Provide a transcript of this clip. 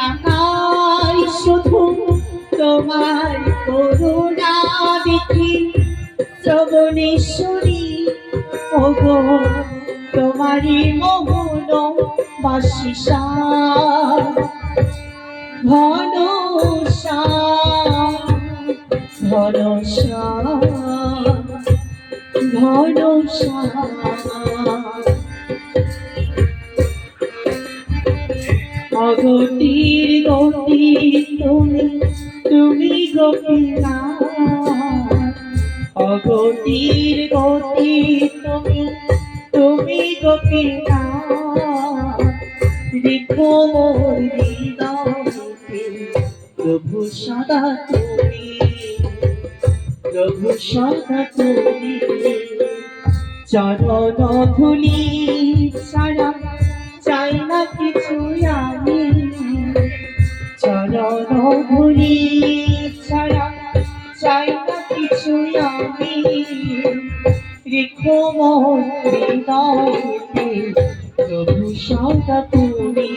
তাকাই শুধু তোমার করুণা দেখি শ্রবণেশ্বরী ওগো তোমারই মোহন বাসি ঘন ঘন ঘন অগতির গতি তুমি গোপীনাথ অগতির গতি তুমি গোপীনাথ রেখো মোর হৃদয়কে প্রভু সদা তুমি প্রভু সদা তুমি চরণ ধুলি ছাড়া চাই না কিছু আমি চরণ ধুলি ছাড়া চাই না কিছু আমি রেখো মোর হৃদয়কে প্রভু সদা তুমি।